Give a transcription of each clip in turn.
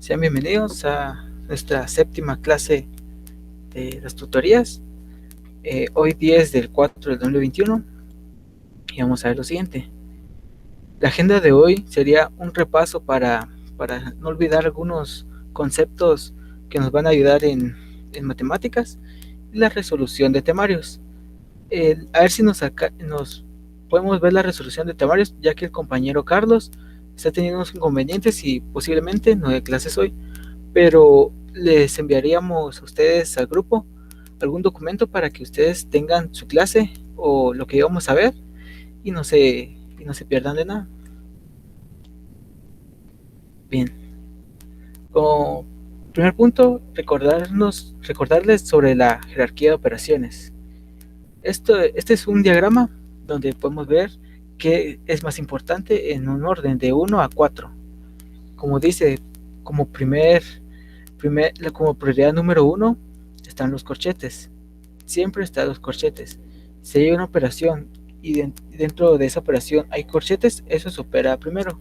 Sean bienvenidos a nuestra séptima clase de las tutorías. Hoy 10 del 4 del 2021 y vamos a ver lo siguiente. La agenda de hoy sería un repaso para no olvidar algunos conceptos que nos van a ayudar en matemáticas y la resolución de temarios. A ver si nos podemos ver la resolución de temarios, ya que el compañero Carlos está teniendo unos inconvenientes y posiblemente no dé clases hoy, pero les enviaríamos a ustedes al grupo algún documento para que ustedes tengan su clase o lo que íbamos a ver y no se pierdan de nada. Bien, como primer punto, recordarles sobre la jerarquía de operaciones. Este es un diagrama donde podemos ver qué es más importante en un orden de 1 a 4. Como dice, como prioridad número 1 están los corchetes. Siempre están los corchetes. Si hay una operación y dentro de esa operación hay corchetes, eso se opera primero.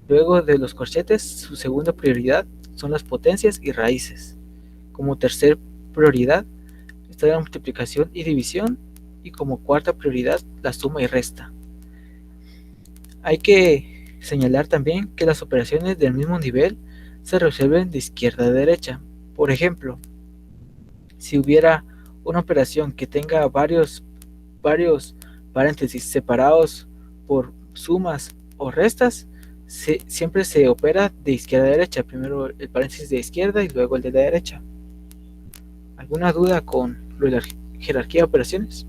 Luego de los corchetes, su segunda prioridad son las potencias y raíces. Como tercer prioridad está la multiplicación y división, y como cuarta prioridad la suma y resta. Hay que señalar también que las operaciones del mismo nivel se resuelven de izquierda a derecha. Por ejemplo, si hubiera una operación que tenga varios paréntesis separados por sumas o restas, siempre se opera de izquierda a derecha. Primero el paréntesis de izquierda y luego el de la derecha. ¿Alguna duda con lo de la jerarquía de operaciones?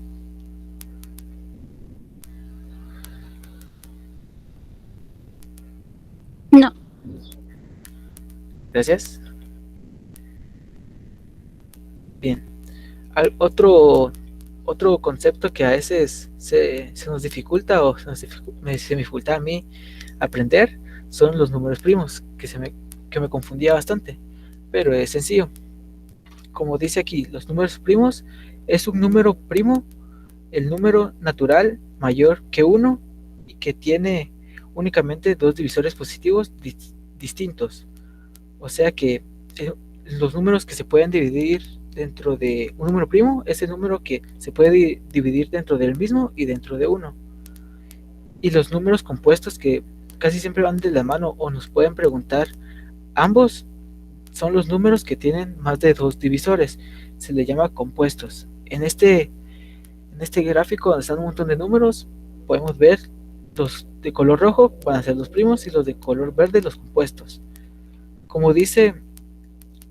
No. Gracias. Bien. Otro concepto que a veces se nos dificulta o se me dificulta a mí aprender son los números primos, que me confundía bastante, pero es sencillo. Como dice aquí, los números primos es un número primo, el número natural mayor que 1 y que tiene únicamente dos divisores positivos distintos. O sea que los números que se pueden dividir dentro de un número primo es el número que se puede dividir dentro del mismo y dentro de 1. Y los números compuestos, que casi siempre van de la mano o nos pueden preguntar, ambos son los números que tienen más de dos divisores. Se le llama compuestos. En este gráfico donde están un montón de números, podemos ver los de color rojo van a ser los primos y los de color verde los compuestos. Como dice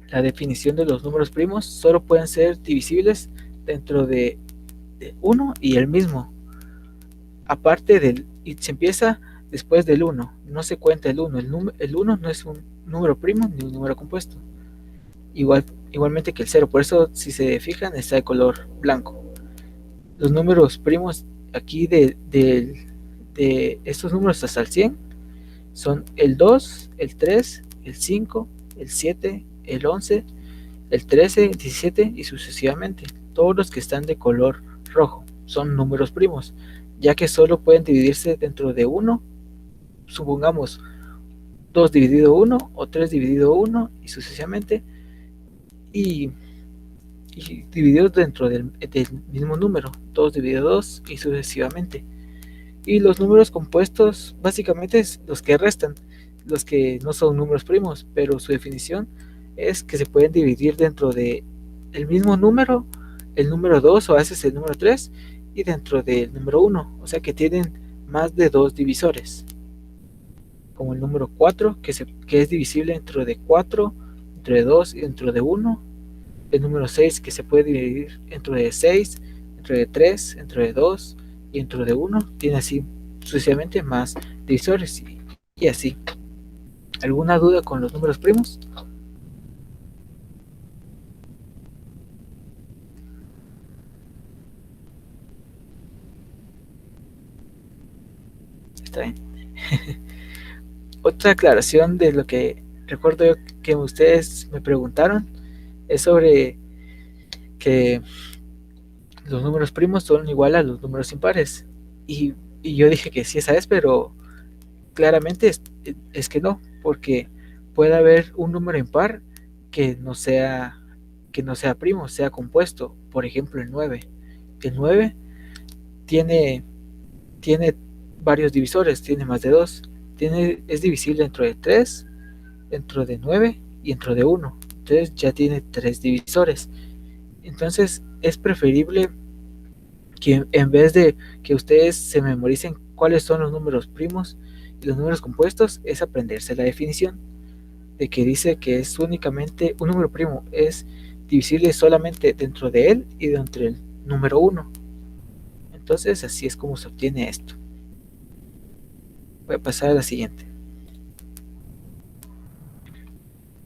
la definición de los números primos, solo pueden ser divisibles dentro de 1 y el mismo. Aparte y se empieza después del 1, no se cuenta el 1. El 1 no es un número primo ni un número compuesto. Igualmente que el 0, por eso si se fijan está de color blanco. Los números primos aquí de estos números hasta el 100 son el 2, el 3, el 5, el 7, el 11, el 13, el 17 y sucesivamente. Todos los que están de color rojo son números primos, ya que solo pueden dividirse dentro de 1, supongamos 2 dividido 1 o 3 dividido 1 y sucesivamente, y divididos dentro del mismo número, 2 dividido 2 y sucesivamente. Y los números compuestos básicamente es los que restan, los que no son números primos, pero su definición es que se pueden dividir dentro de el mismo número, el número 2 o a veces el número 3 y dentro del número 1, o sea que tienen más de dos divisores, como el número 4 que es divisible dentro de 4, dentro de 2 y dentro de 1, el número 6 que se puede dividir dentro de 6, dentro de 3, dentro de 2 y dentro de 1, tiene así sucesivamente más divisores y así. ¿Alguna duda con los números primos? ¿Está bien? Otra aclaración de lo que recuerdo yo que ustedes me preguntaron es sobre que los números primos son igual a los números impares. Y yo dije que sí esa es, pero claramente es que no, porque puede haber un número impar que no sea primo, sea compuesto. Por ejemplo, el 9. El 9 tiene, tiene varios divisores, tiene más de 2. Es divisible dentro de 3, dentro de 9 y dentro de 1. Entonces ya tiene 3 divisores. Entonces es preferible que en vez de que ustedes se memoricen cuáles son los números primos y los números compuestos, es aprenderse la definición de que dice que es únicamente un número primo, es divisible solamente dentro de él y dentro del número 1. Entonces así es como se obtiene esto. Voy a pasar a la siguiente.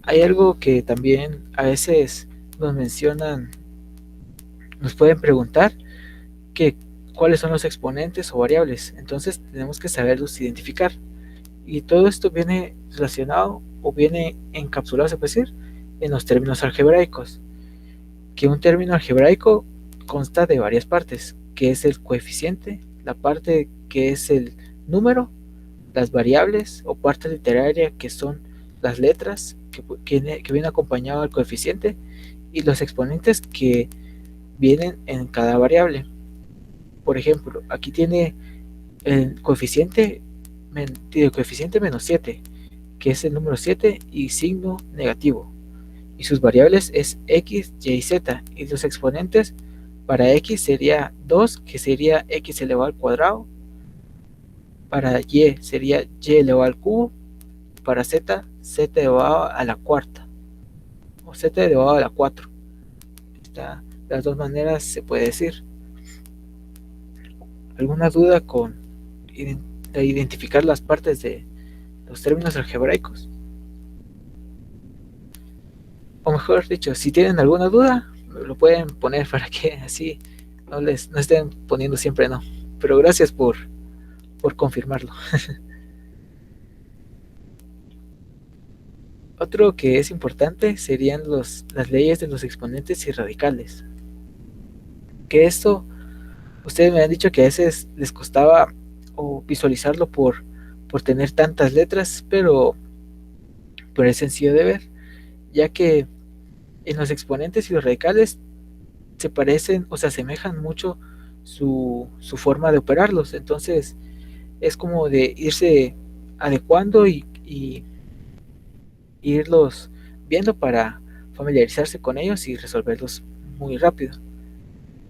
Hay algo que también a veces nos mencionan, nos pueden preguntar que cuáles son los exponentes o variables. Entonces tenemos que saberlos identificar. Y todo esto viene relacionado o viene encapsulado, se puede decir, en los términos algebraicos. Que un término algebraico consta de varias partes, que es el coeficiente, la parte que es el número, las variables o parte literaria que son las letras que vienen acompañado al coeficiente y los exponentes que vienen en cada variable. Por ejemplo, aquí tiene el coeficiente menos 7, que es el número 7 y signo negativo. Y sus variables es x, y y z. Y los exponentes para x sería 2, que sería x elevado al cuadrado. Para y sería y elevado al cubo. Para z, z elevado a la cuarta. O z elevado a la 4. De las dos maneras se puede decir. ¿Alguna duda con identificar las partes de los términos algebraicos? O mejor dicho, si tienen alguna duda, lo pueden poner para que así no estén poniendo siempre no. Pero gracias por confirmarlo. Otro que es importante serían las leyes de los exponentes y radicales. Que esto, ustedes me han dicho que a veces les costaba o visualizarlo por tener tantas letras, pero es sencillo de ver, ya que en los exponentes y los radicales se parecen o se asemejan mucho su forma de operarlos. Entonces es como de irse adecuando y irlos viendo para familiarizarse con ellos y resolverlos muy rápido.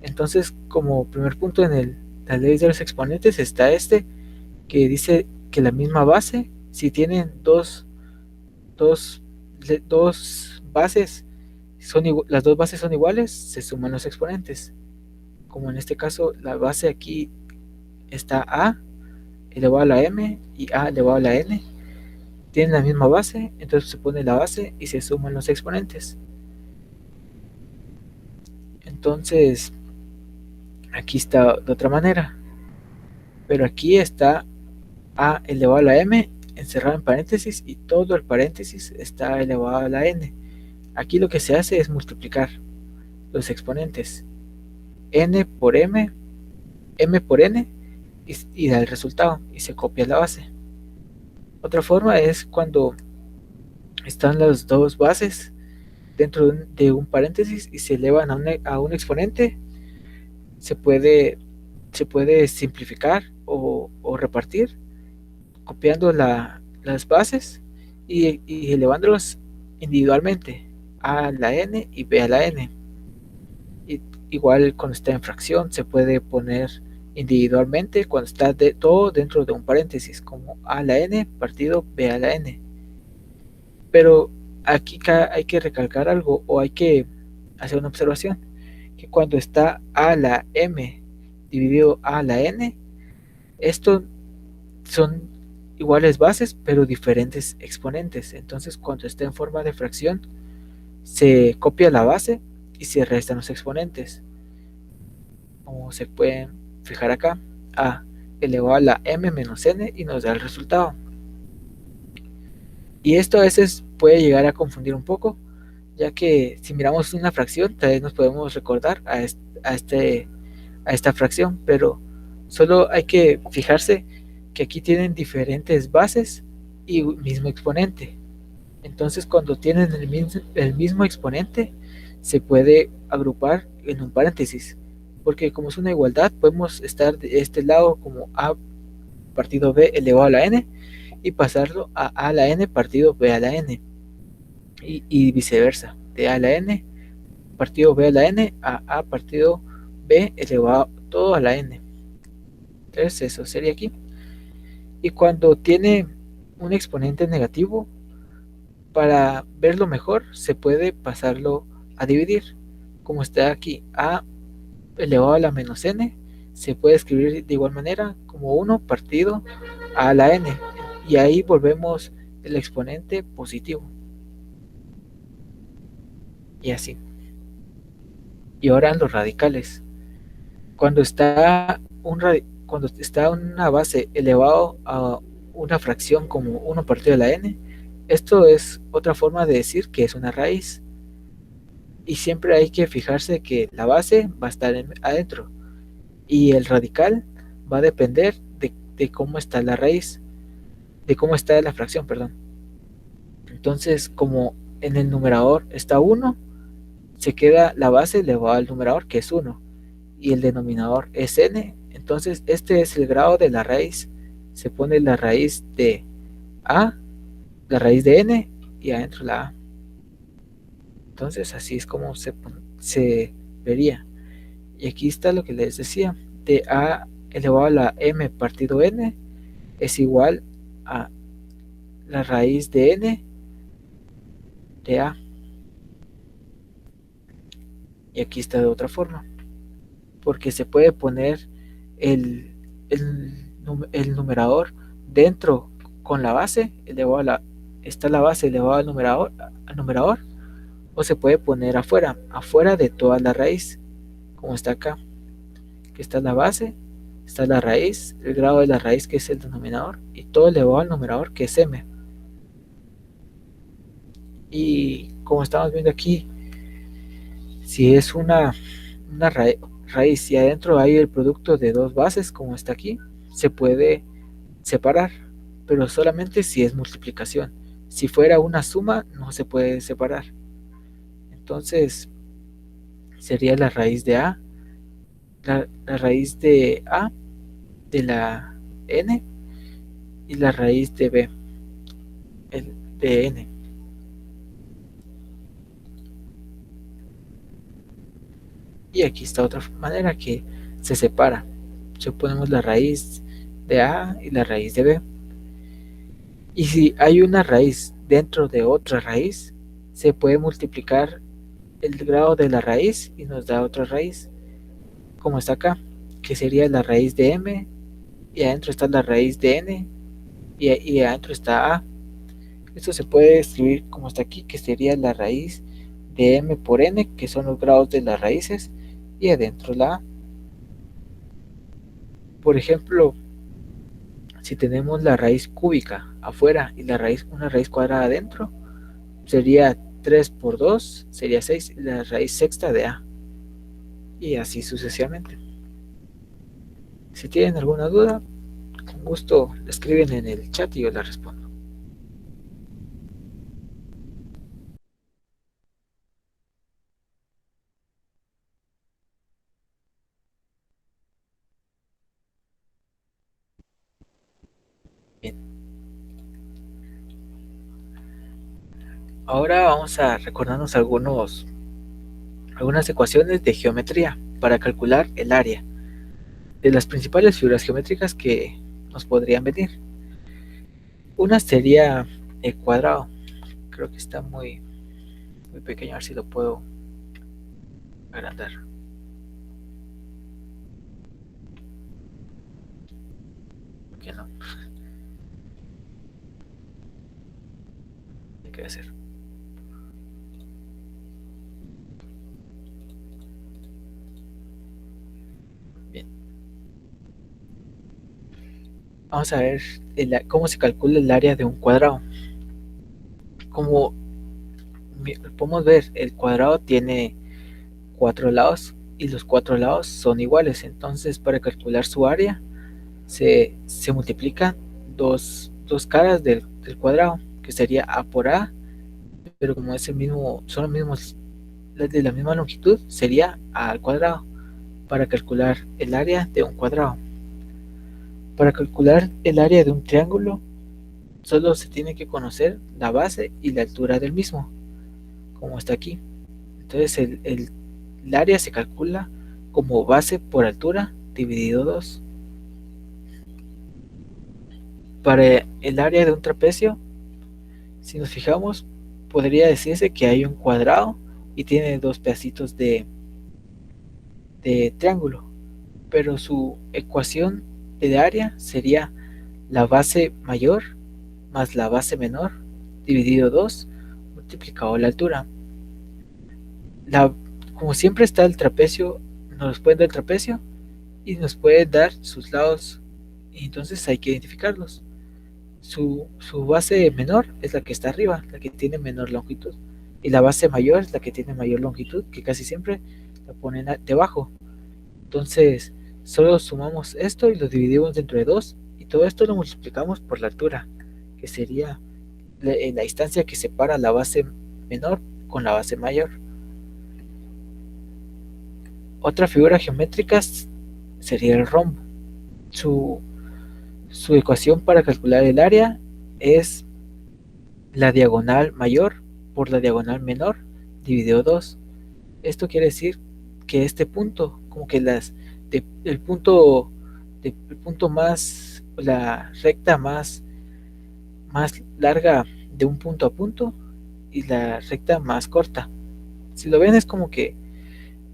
Entonces, como primer punto en las leyes de los exponentes está este, que dice que la misma base, si tienen dos bases, las dos bases son iguales, se suman los exponentes. Como en este caso, la base aquí está a elevado a la m y a elevado a la n. Tienen la misma base, entonces se pone la base y se suman los exponentes. Entonces, aquí está de otra manera. Pero aquí está a elevado a la m encerrado en paréntesis y todo el paréntesis está elevado a la n. Aquí lo que se hace es multiplicar los exponentes n por m, m por n y da el resultado y se copia la base. Otra forma es cuando están las dos bases dentro de un paréntesis y se elevan a un exponente, se puede simplificar o repartir copiando las bases y elevándolos individualmente a la n y b a la n. Igual cuando está en fracción se puede poner individualmente cuando está todo dentro de un paréntesis, como a a la n partido b a la n. Pero aquí hay que recalcar algo o hay que hacer una observación, que cuando está a la m dividido a la n, esto son iguales bases pero diferentes exponentes. Entonces cuando está en forma de fracción se copia la base y se restan los exponentes, como se pueden fijar acá, a elevado a la m menos n, y nos da el resultado. Y esto a veces puede llegar a confundir un poco, ya que si miramos una fracción tal vez nos podemos recordar a esta fracción, pero solo hay que fijarse que aquí tienen diferentes bases y mismo exponente. Entonces, cuando tienen el mismo exponente, se puede agrupar en un paréntesis, porque como es una igualdad, podemos estar de este lado como a partido b elevado a la n y pasarlo a la n partido b a la n, y viceversa, de a la n partido b a la n a partido b elevado todo a la n. Entonces eso sería aquí. Y cuando tiene un exponente negativo, para verlo mejor, se puede pasarlo a dividir. Como está aquí, a elevado a la menos n, se puede escribir de igual manera como 1 partido a la n. Y ahí volvemos el exponente positivo. Y así. Y ahora los radicales. Cuando está una base elevado a una fracción como 1 partido de la n, esto es otra forma de decir que es una raíz. Y siempre hay que fijarse que la base va a estar adentro y el radical va a depender de cómo está la raíz, de cómo está la fracción, perdón. Entonces, como en el numerador está 1, se queda la base elevada al numerador, que es 1, y el denominador es n. Entonces, este es el grado de la raíz. Se pone la raíz de a, la raíz de n, y adentro la a. Entonces, así es como se vería. Y aquí está lo que les decía, de a elevado a la m partido n es igual a la raíz de n de a. Y aquí está de otra forma, porque se puede poner el, el, el numerador dentro con la base elevado a está la base elevada al numerador, o se puede poner afuera de toda la raíz, como está acá, que está la base, está la raíz, el grado de la raíz, que es el denominador, y todo elevado al numerador, que es m. Y como estamos viendo aquí, si es una raíz y adentro hay el producto de dos bases, como está aquí, se puede separar, pero solamente si es multiplicación. Si fuera una suma, no se puede separar. Entonces, sería la raíz de a, la raíz de a de la n, y la raíz de b de n. Y aquí está otra manera que se separa. Ya ponemos la raíz de a y la raíz de b. Y si hay una raíz dentro de otra raíz, se puede multiplicar el grado de la raíz y nos da otra raíz, como está acá, que sería la raíz de m, y adentro está la raíz de n, y adentro está a. Esto se puede escribir como está aquí, que sería la raíz de m por n, que son los grados de las raíces, y adentro la a. Por ejemplo, si tenemos la raíz cúbica afuera y una raíz cuadrada adentro, sería 3 por 2, sería 6, la raíz sexta de a. Y así sucesivamente. Si tienen alguna duda, con gusto escriben en el chat y yo la respondo. Bien. Ahora vamos a recordarnos algunas ecuaciones de geometría para calcular el área de las principales figuras geométricas que nos podrían venir. Una sería el cuadrado. Creo que está muy pequeño, a ver si lo puedo agrandar. ¿Por qué no? ¿Qué que hacer? Bien. Vamos a ver cómo se calcula el área de un cuadrado. Como podemos ver, el cuadrado tiene 4 lados y los 4 lados son iguales. Entonces, para calcular su área, se multiplican dos caras del cuadrado, que sería a por a pero como es el mismo, son los mismos de la misma longitud, sería a al cuadrado para calcular el área de un cuadrado. Para calcular el área de un triángulo, solo se tiene que conocer la base y la altura del mismo, como está aquí. Entonces el área se calcula como base por altura dividido 2. Para el área de un trapecio, si nos fijamos, podría decirse que hay un cuadrado y tiene dos pedacitos de triángulo, pero su ecuación de área sería la base mayor más la base menor dividido 2 multiplicado la altura. Como siempre está el trapecio, nos puede dar el trapecio y nos puede dar sus lados, y entonces hay que identificarlos. Su base menor es la que está arriba, la que tiene menor longitud, y la base mayor es la que tiene mayor longitud, que casi siempre la ponen debajo. Entonces solo sumamos esto y lo dividimos dentro de 2, y todo esto lo multiplicamos por la altura, que sería la distancia que separa la base menor con la base mayor. Otra figura geométrica sería el rombo. Su ecuación para calcular el área es la diagonal mayor por la diagonal menor dividido 2. Esto quiere decir que este punto, como que el punto más, la recta más larga de un punto a punto y la recta más corta. Si lo ven, es como que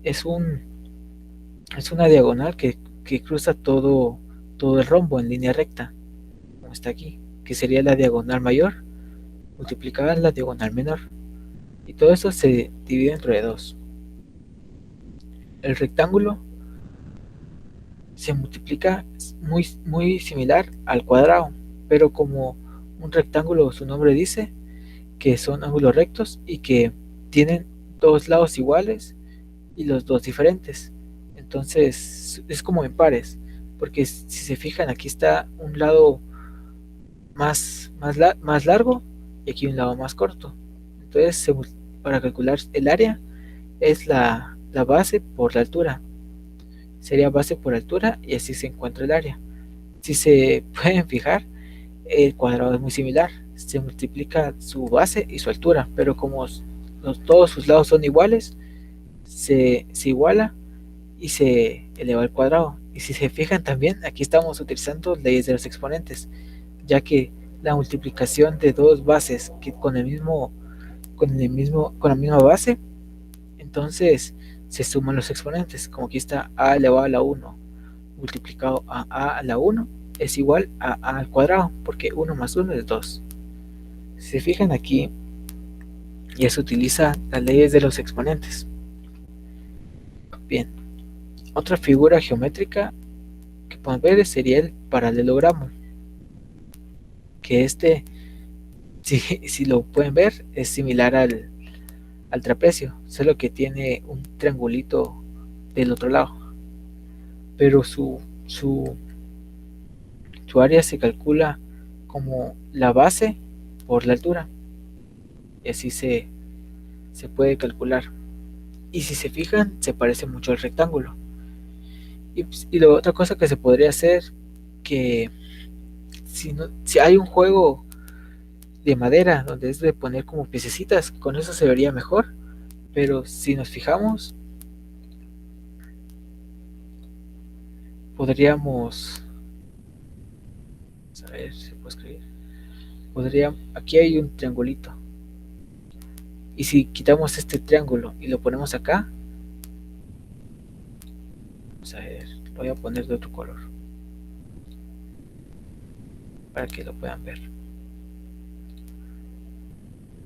es una diagonal que cruza todo el rombo en línea recta, como está aquí, que sería la diagonal mayor multiplicada en la diagonal menor, y todo eso se divide entre 2. El rectángulo se multiplica muy similar al cuadrado, pero como un rectángulo, su nombre dice que son ángulos rectos y que tienen dos lados iguales y los dos diferentes. Entonces es como en pares, porque si se fijan, aquí está un lado más largo y aquí un lado más corto. Entonces, para calcular el área es la base por la altura. Sería base por altura y así se encuentra el área. Si se pueden fijar, el cuadrado es muy similar. Se multiplica su base y su altura, pero como todos sus lados son iguales, se iguala y se eleva al cuadrado. Y si se fijan también, aquí estamos utilizando leyes de los exponentes, ya que la multiplicación de dos bases que con la misma base, entonces se suman los exponentes, como aquí está a elevado a la 1 multiplicado a la 1 es igual a al cuadrado, porque 1 más 1 es 2. Si se fijan aquí, ya se utiliza las leyes de los exponentes. Bien, otra figura geométrica que podemos ver sería el paralelogramo, que si lo pueden ver, es similar al trapecio, solo que tiene un triangulito del otro lado, pero su área se calcula como la base por la altura, y así se puede calcular. Y si se fijan, se parece mucho al rectángulo. Y la otra cosa que se podría hacer, que si hay un juego de madera donde es de poner como piececitas, con eso se vería mejor, pero si nos fijamos, podríamos, a ver si puedo escribir, aquí hay un triangulito, y si quitamos este triángulo y lo ponemos acá, vamos a ver, lo voy a poner de otro color para que lo puedan ver.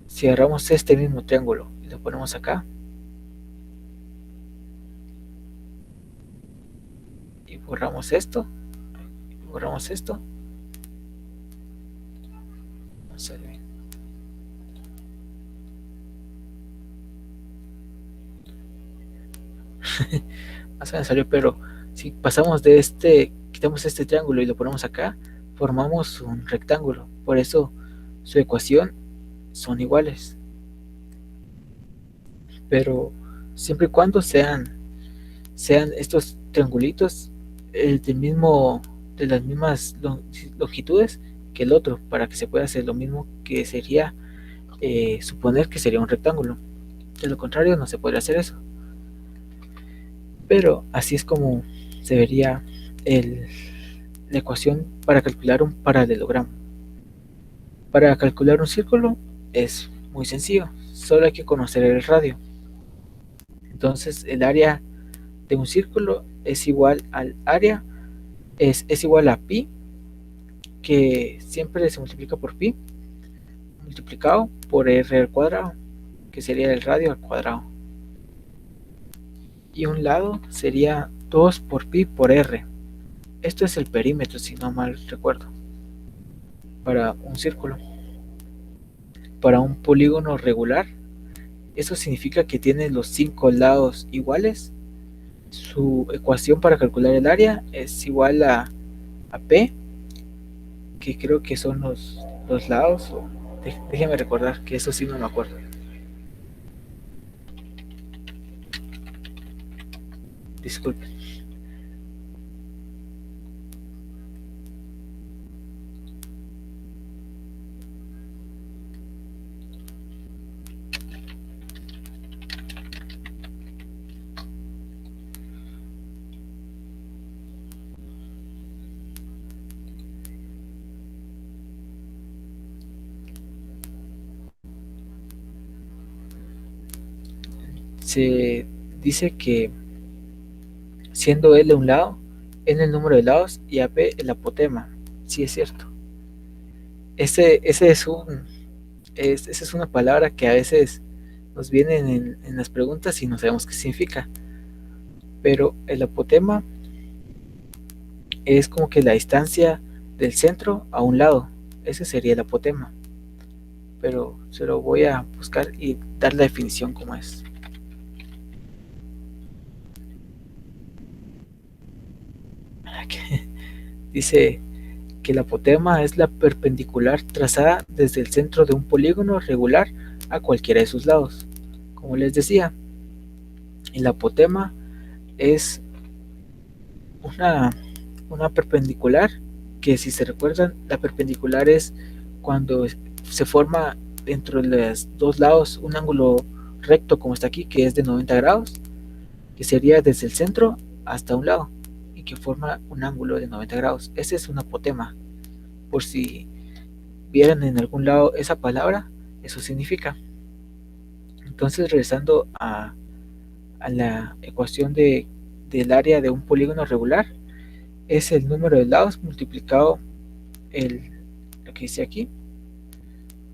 Si agarramos este mismo triángulo y lo ponemos acá y borramos esto, no sale bien. Más o menos salió, pero si pasamos quitamos este triángulo y lo ponemos acá, formamos un rectángulo. Por eso su ecuación son iguales. pero siempre y cuando sean estos triangulitos de las mismas longitudes que el otro, para que se pueda hacer lo mismo que sería suponer que sería un rectángulo. De lo contrario, no se podría hacer eso. Pero así es como se vería la ecuación para calcular un paralelogramo. Para calcular un círculo es muy sencillo, solo hay que conocer el radio. Entonces el área de un círculo es igual al área, es igual a pi, que siempre se multiplica por pi, multiplicado por r al cuadrado, que sería el radio al cuadrado. Y un lado sería 2 por pi por r. Esto es el perímetro, si no mal recuerdo, para un círculo. Para un polígono regular, eso significa que tiene los 5 lados iguales. Su ecuación para calcular el área es igual a P, que creo que son los lados. Déjenme recordar, que eso sí no me acuerdo. Disculpen. Se dice que siendo L un lado, N el número de lados y AP el apotema. Sí, es cierto. Esa es una palabra que a veces nos viene en las preguntas y no sabemos qué significa. Pero el apotema es como que la distancia del centro a un lado. Ese sería el apotema. Pero se lo voy a buscar y dar la definición como es. Dice que el apotema es la perpendicular trazada desde el centro de un polígono regular a cualquiera de sus lados. Como les decía, el apotema es una perpendicular, que si se recuerdan, la perpendicular es cuando se forma dentro de los dos lados un ángulo recto como está aquí, que es de 90 grados, que sería desde el centro hasta un lado y que forma un ángulo de 90 grados. Ese es un apotema. Por si vieran en algún lado esa palabra, eso significa. Entonces, regresando a la ecuación del área de un polígono regular, es el número de lados multiplicado lo que dice aquí,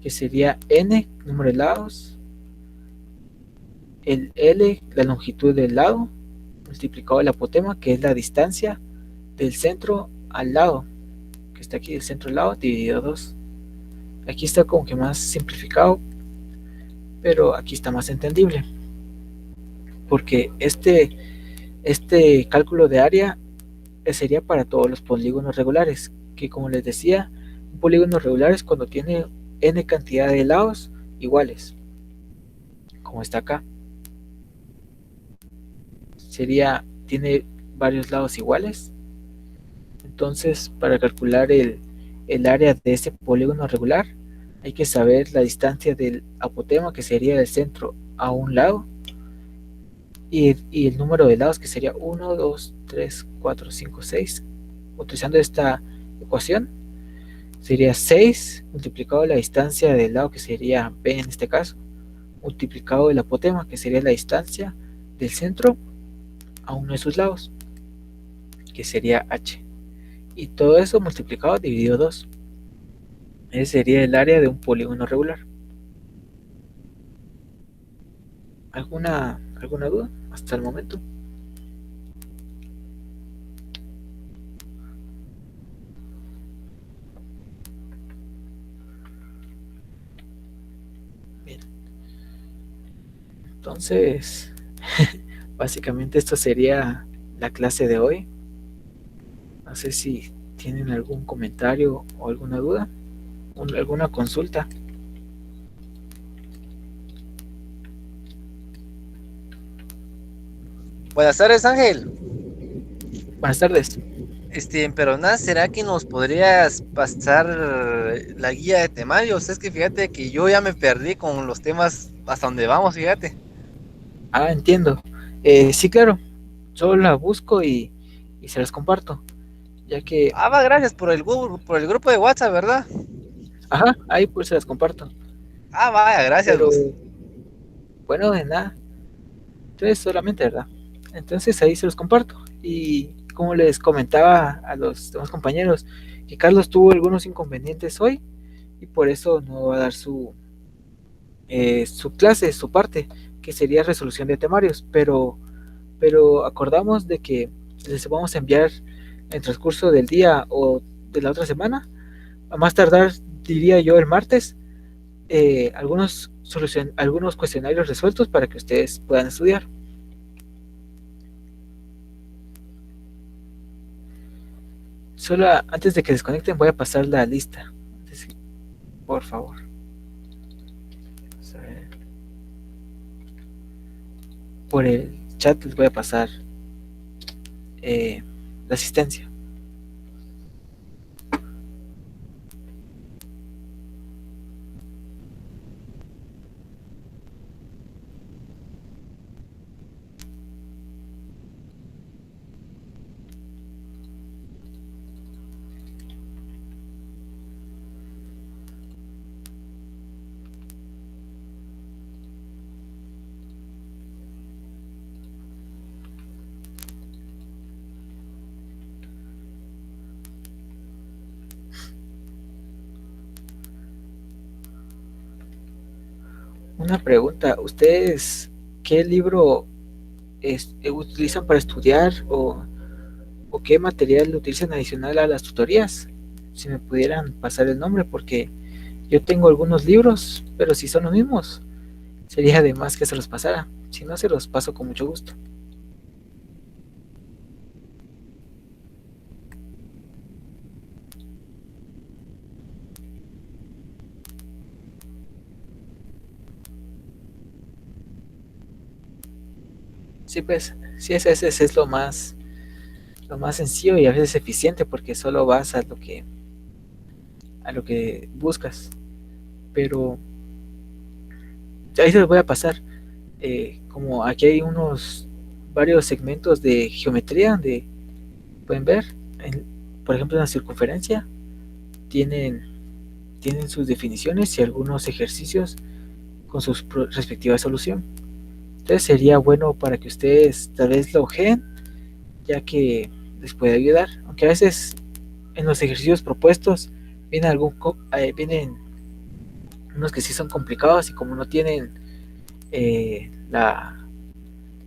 que sería n, número de lados, el L, la longitud del lado, multiplicado el apotema, que es la distancia del centro al lado, que está aquí, del centro al lado, dividido 2. Aquí está como que más simplificado, pero aquí está más entendible, porque este cálculo de área sería para todos los polígonos regulares, que como les decía, un polígono regular es cuando tiene n cantidad de lados iguales, como está acá. Tiene varios lados iguales. Entonces, para calcular el área de este polígono regular, hay que saber la distancia del apotema, que sería del centro a un lado, y el número de lados, que sería 1, 2, 3, 4, 5, 6. Utilizando esta ecuación, sería 6 multiplicado la distancia del lado, que sería B en este caso, multiplicado el apotema, que sería la distancia del centro a uno de sus lados, que sería H. Y todo eso multiplicado dividido 2. Ese sería el área de un polígono regular. ¿Alguna duda hasta el momento? Bien. Entonces, básicamente esto sería la clase de hoy. No sé si tienen algún comentario o alguna duda, alguna consulta. Buenas tardes, Ángel. Buenas tardes. Pero nada, ¿será que nos podrías pasar la guía de temarios? Es que fíjate que yo ya me perdí con los temas hasta donde vamos, fíjate. Ah, entiendo. Sí, claro. Solo la busco y se las comparto, ya que, Ah, va, gracias por por el grupo de WhatsApp, ¿verdad? ajá, ahí pues se las comparto. Ah, vaya, gracias Pero vos. bueno, de nada. Entonces solamente, ¿verdad? Entonces ahí se los comparto. Y como les comentaba a los demás compañeros, que Carlos tuvo algunos inconvenientes hoy y por eso no va a dar su clase, su parte, que sería resolución de temarios, pero acordamos de que les vamos a enviar en el transcurso del día o de la otra semana, a más tardar, diría yo, el martes, algunos cuestionarios resueltos para que ustedes puedan estudiar. Solo antes de que desconecten voy a pasar la lista. Por favor. Por el chat les voy a pasar eh, la asistencia. Una pregunta, ¿ustedes qué libro utilizan para estudiar o qué material utilizan adicional a las tutorías? Si me pudieran pasar el nombre, porque yo tengo algunos libros, pero si son los mismos, sería de más que se los pasara. Si no, se los paso con mucho gusto. Sí, pues, sí, ese es lo más sencillo y a veces eficiente porque solo vas a lo que buscas. Pero ahí se los voy a pasar. Como aquí hay varios segmentos de geometría donde pueden ver, en, por ejemplo, en la circunferencia tienen, tienen sus definiciones y algunos ejercicios con su respectiva solución. Entonces sería bueno para que ustedes tal vez lo ojeen, ya que les puede ayudar. Aunque a veces en los ejercicios propuestos vienen unos que sí son complicados y como no tienen eh, la,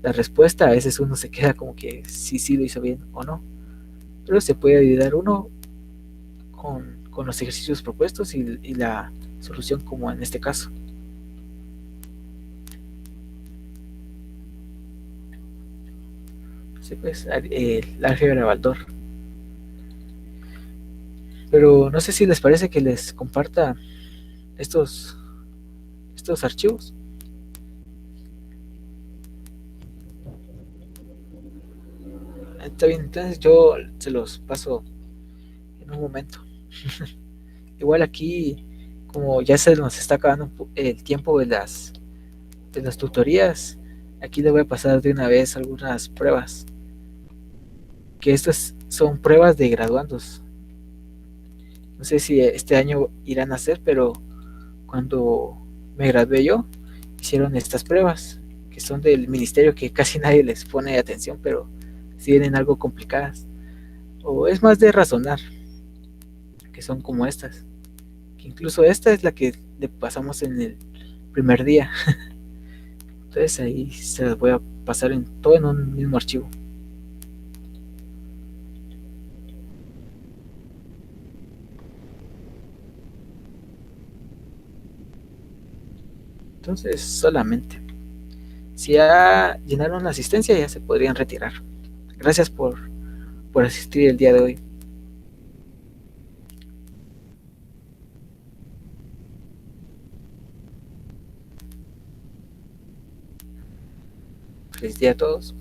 la respuesta, a veces uno se queda como que sí lo hizo bien o no. Pero se puede ayudar uno con los ejercicios propuestos y la solución como en este caso. Sí, pues, el álgebra de Baldor. Pero no sé si les parece que les comparta estos, estos archivos. Está bien, entonces yo se los paso en un momento. Igual aquí, como ya se nos está acabando el tiempo de las tutorías, aquí le voy a pasar de una vez algunas pruebas, que estas son pruebas de graduandos. No sé si este año irán a hacer, pero cuando me gradué yo, hicieron estas pruebas, que son del ministerio, que casi nadie les pone atención, pero si vienen algo complicadas. O es más de razonar, que son como estas. Que incluso esta es la que le pasamos en el primer día. Entonces ahí se las voy a pasar en todo en un mismo archivo. Entonces solamente. Si ya llenaron la asistencia ya se podrían retirar. Gracias por asistir el día de hoy. Feliz día a todos.